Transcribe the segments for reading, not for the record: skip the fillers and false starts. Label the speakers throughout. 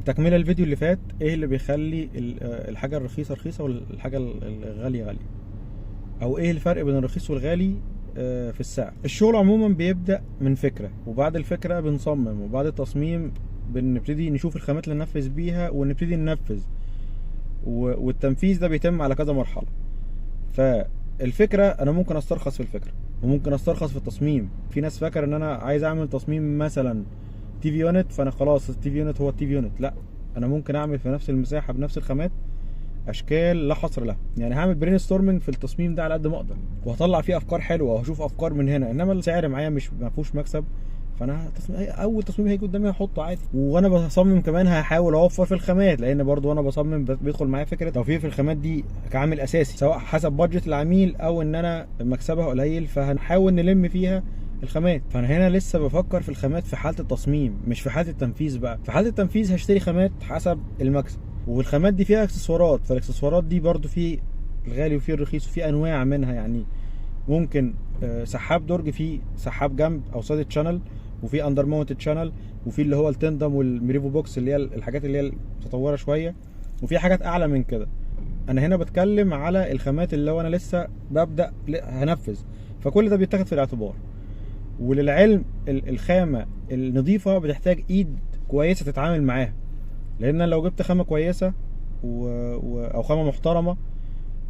Speaker 1: تكمله الفيديو اللي فات، ايه اللي بيخلي الحاجه الرخيصه رخيصه والحاجه الغاليه غاليه، او ايه الفرق بين الرخيص والغالي في السعر. الشغل عموما بيبدا من فكره، وبعد الفكره بنصمم، وبعد التصميم بنبتدي نشوف الخامات اللي ننفذ بيها ونبتدي ننفذ، والتنفيذ ده بيتم على كذا مرحله. فالفكره انا ممكن استرخص في الفكره وممكن استرخص في التصميم. في ناس فاكر ان انا عايز اعمل تصميم مثلا تي في يونت، فانا خلاص التي في يونت هو التي في يونت. لا، انا ممكن اعمل في نفس المساحه بنفس الخامات اشكال لا حصر لها. يعني هعمل برين ستورمنج في التصميم ده على قد ما اقدر، وهطلع فيه افكار حلوه وهشوف افكار من هنا. انما السعر معايا مش ما فيهوش مكسب، فانا اول تصميم هيجي قدامي هحطه عادي. وانا بصمم كمان هحاول اوفر في الخامات، لان برضو وانا بصمم بيدخل معايا فكره توفير في الخامات دي كعامل اساسي، سواء حسب بادجت العميل او ان انا مكسبها قليل، فهنحاول نلم فيها الخامات. فانا هنا لسه بفكر في الخامات في حاله التصميم، مش في حاله التنفيذ. بقى في حاله التنفيذ هشتري خامات حسب المكسب، والخامات دي فيها اكسسوارات، فالاكسسوارات دي برضو في الغالي وفي الرخيص وفي انواع منها. يعني ممكن سحاب درج، في سحاب جنب او سايد تشانل، وفي اندر ماونتد شانل، وفي اللي هو التندم والميريفو بوكس اللي هي الحاجات اللي هي متطوره شويه، وفي حاجات اعلى من كده. انا هنا بتكلم على الخامات اللي هو انا لسه ببدا هنفذ، فكل ده بيتاخد في الاعتبار. وللعلم الخامه النظيفه بتحتاج ايد كويسه تتعامل معاها، لان لو جبت خامه كويسه او خامه محترمه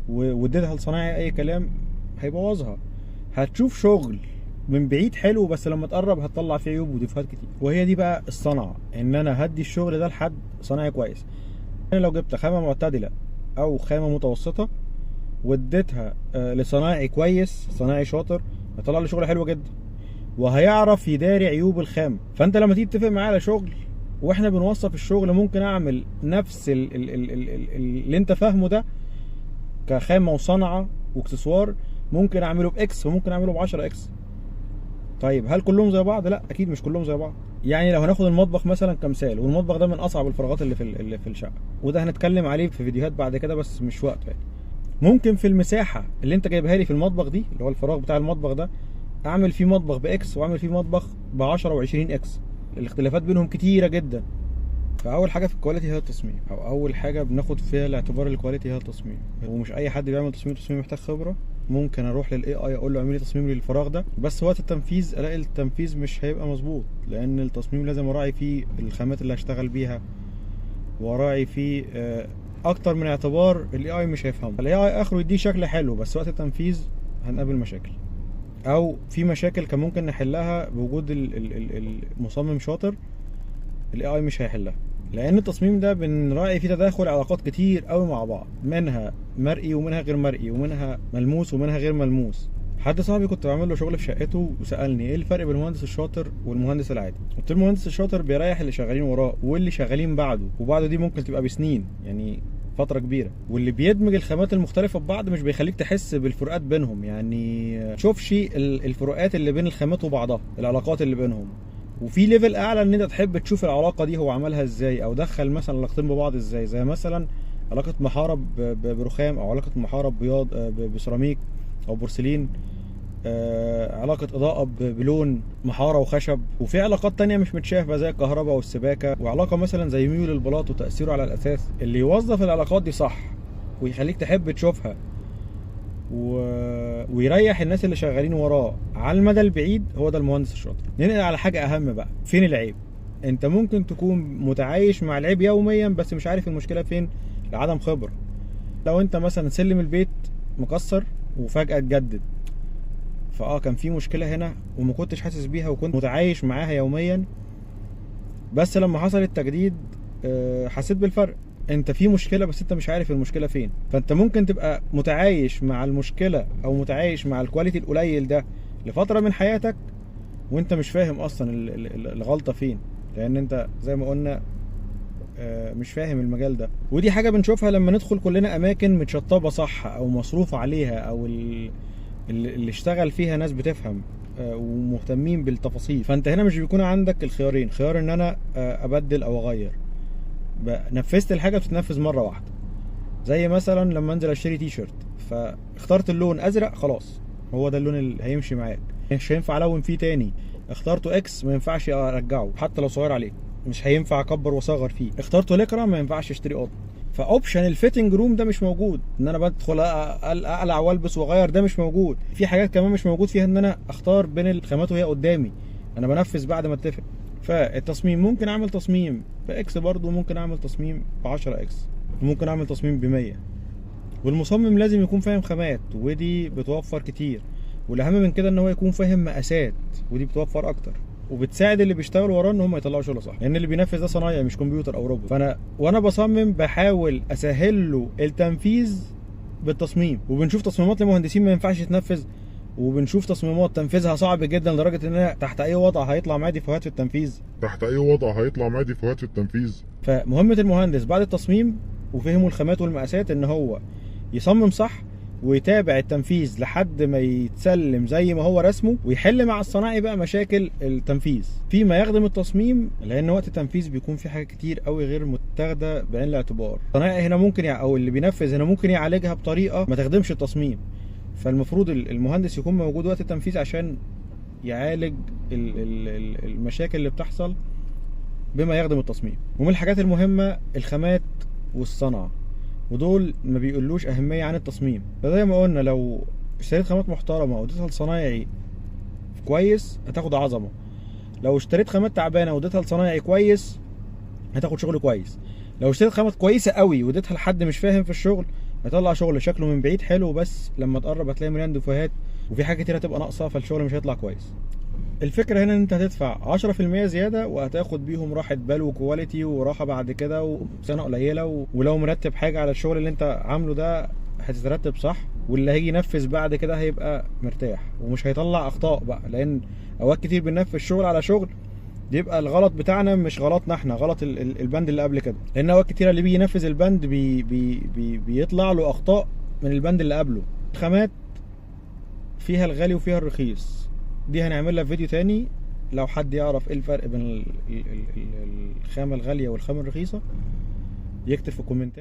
Speaker 1: واديتها لصنايعي اي كلام هيبوظها. هتشوف شغل من بعيد حلو، بس لما تقرب هتطلع فيه عيوب وديفوهات كتير. وهي دي بقى الصنعه، ان انا هدي الشغل ده لحد صنايعي كويس. انا لو جبت خامه معتدله او خامه متوسطه واديتها لصنايعي كويس، صنايعي شاطر، هيطلع لي شغل حلو جدا وهيعرف يداري عيوب الخامه. فانت لما تيجي تتفق معايا على شغل واحنا بنوصف الشغل، ممكن اعمل نفس اللي انت فاهمه ده كخامه وصنعه واكسسوار، ممكن اعمله باكس وممكن اعمله ب 10 اكس. طيب هل كلهم زي بعض؟ لا، اكيد مش كلهم زي بعض. يعني لو هناخد المطبخ مثلا كمثال، والمطبخ ده من اصعب الفراغات اللي في الشقه، وده هنتكلم عليه في فيديوهات بعد كده بس مش وقت. يعني ممكن في المساحه اللي انت جايبها لي في المطبخ دي، اللي هو الفراغ بتاع المطبخ ده، اعمل فيه مطبخ باكس واعمل فيه مطبخ ب 10 و20 اكس. الاختلافات بينهم كتيره جدا. فاول حاجه في الكواليتي هي التصميم، او اول حاجه بناخد فيها الاعتبار الكواليتي هي التصميم. ومش اي حد بيعمل تصميم محتاج خبره. ممكن اروح للاي اي اقول له اعمل لي تصميم للفراغ ده، بس وقت التنفيذ الاقي التنفيذ مش هيبقى مظبوط، لان التصميم لازم اراعي فيه الخامات اللي هشتغل بيها، واراعي فيه اكتر من اعتبار الاي اي مش هيفهمه. الاي اي اخره يديه شكل حلو، بس وقت التنفيذ هنقابل مشاكل، او في مشاكل كان ممكن نحلها بوجود المصمم شاطر، الاي اي مش هيحلها. لان التصميم ده بنراعي فيه تداخل علاقات كتير قوي مع بعض، منها مرئي ومنها غير مرئي ومنها ملموس ومنها غير ملموس. حد صاحبي كنت بعمل له شغل في شقته وسالني ايه الفرق بين المهندس الشاطر والمهندس العادي. قلت له المهندس الشاطر بيريح اللي شغالين وراه واللي شغالين بعده، وبعده دي ممكن تبقى بسنين، يعني فتره كبيره. واللي بيدمج الخامات المختلفه ببعض مش بيخليك تحس بالفروقات بينهم. يعني تشوفش الفروقات اللي بين الخامات وبعضها، العلاقات اللي بينهم. وفي ليفل اعلى ان انت تحب تشوف العلاقه دي هو عملها ازاي، او دخل مثلا علاقتين ببعض ازاي، زي مثلا علاقه محاره برخام، او علاقه محاره بياض بسيراميك او بورسلين، علاقه اضاءه بلون محاره وخشب. وفي علاقات تانية مش متشافه زي الكهرباء والسباكه، وعلاقه مثلا زي ميول البلاط وتاثيره على الاساس. اللي يوظف العلاقات دي صح ويخليك تحب تشوفها ويريح الناس اللي شغالين وراه على المدى البعيد، هو ده المهندس الشاطر. ننقل على حاجه اهم بقى، فين العيب؟ انت ممكن تكون متعايش مع العيب يوميا بس مش عارف المشكله فين لعدم خبره. لو انت مثلا سلم البيت مكسر وفجاه اتجدد، كان في مشكله هنا وما كنتش حاسس بيها وكنت متعايش معاها يوميا، بس لما حصل التجديد حسيت بالفرق. انت في مشكله بس انت مش عارف المشكله فين. فانت ممكن تبقى متعايش مع المشكله او متعايش مع الكواليتي القليل ده لفتره من حياتك وانت مش فاهم اصلا الغلطه فين، لان انت زي ما قلنا مش فاهم المجال ده. ودي حاجه بنشوفها لما ندخل كلنا اماكن متشطبه صح او مصروف عليها، او اللي اشتغل فيها ناس بتفهم ومهتمين بالتفاصيل. فانت هنا مش بيكون عندك الخيارين، خيار ان انا ابدل او اغير. نفذت الحاجه بتتنفذ مره واحده. زي مثلا لما انزل اشتري تي شيرت، فاخترت اللون ازرق، خلاص هو ده اللون اللي هيمشي معاك، مش هينفع الون فيه تاني. اخترته اكس ما ينفعش ارجعه حتى لو صغير عليك. مش هينفع اكبر واصغر فيه. اخترت ليكرا ما ينفعش اشتري قطن. فاوبشن الفيتنج روم ده مش موجود، ان انا بدخل اقلع والبس واغير، ده مش موجود. في حاجات كمان مش موجود فيها ان انا اختار بين الخامات وهي قدامي، انا بنفذ بعد ما اتفق. فالتصميم ممكن اعمل تصميم باكس برضو، ممكن اعمل تصميم ب10 اكس، وممكن اعمل تصميم ب100. والمصمم لازم يكون فاهم خامات، ودي بتوفر كتير. والاهم من كده ان هو يكون فاهم مقاسات، ودي بتوفر اكتر، وبتساعد اللي بيشتغلوا وراه ان هم يطلعوا شغل صح، لان اللي بينفذ ده صنايعي مش كمبيوتر او روبوت. فانا وانا بصمم بحاول اسهل له التنفيذ بالتصميم. وبنشوف تصميمات لمهندسين ما ينفعش تتنفذ، وبنشوف تصميمات تنفيذها صعب جدا لدرجه ان تحت اي وضع هيطلع معايا ديفوهات في التنفيذ. فمهمه المهندس بعد التصميم وفهمه الخامات والمقاسات ان هو يصمم صح، ويتابع التنفيذ لحد ما يتسلم زي ما هو رسمه، ويحل مع الصناعي بقى مشاكل التنفيذ فيما يخدم التصميم، لان وقت التنفيذ بيكون في حاجات كتير قوي غير متاخده بعين الاعتبار. الصناعي هنا ممكن او اللي بينفذ هنا ممكن يعالجها بطريقه ما تخدمش التصميم. فالمفروض المهندس يكون موجود وقت التنفيذ عشان يعالج المشاكل اللي بتحصل بما يخدم التصميم. ومن الحاجات المهمه الخامات والصنعه، ودول ما بيقولوش اهميه عن التصميم. فزي ما قلنا لو اشتريت خامات محترمه واديتها لصنايعي كويس هتاخد عظمه، لو اشتريت خامات تعبانه واديتها لصنايعي كويس هتاخد شغل كويس، لو اشتريت خامات كويسه قوي واديتها لحد مش فاهم في الشغل هيطلع شغل شكله من بعيد حلو، بس لما تقرب هتلاقي مليان ديفوهات وفي حاجات كتير هتبقى ناقصه، فالشغل مش هيطلع كويس. الفكره هنا ان انت هتدفع 10% زياده وهتاخد بيهم راحه بال وكواليتي وراحه بعد كده وسنه قليله، ولو مرتب حاجه على الشغل اللي انت عامله ده هتترتب صح، واللي هيجي ينفذ بعد كده هيبقى مرتاح ومش هيطلع اخطاء بقى. لان اوقات كتير بننفذ شغل على شغل بيبقى الغلط بتاعنا مش غلطنا احنا، غلط البند اللي قبل كده، لان اوقات كتير اللي بيجي ينفذ البند بيطلع له اخطاء من البند اللي قبله. الخامات فيها الغالي وفيها الرخيص، دي هنعمل لها فيديو تاني. لو حد يعرف ايه الفرق بين الخامة الغالية والخامة الرخيصة يكتب في الكومنتات.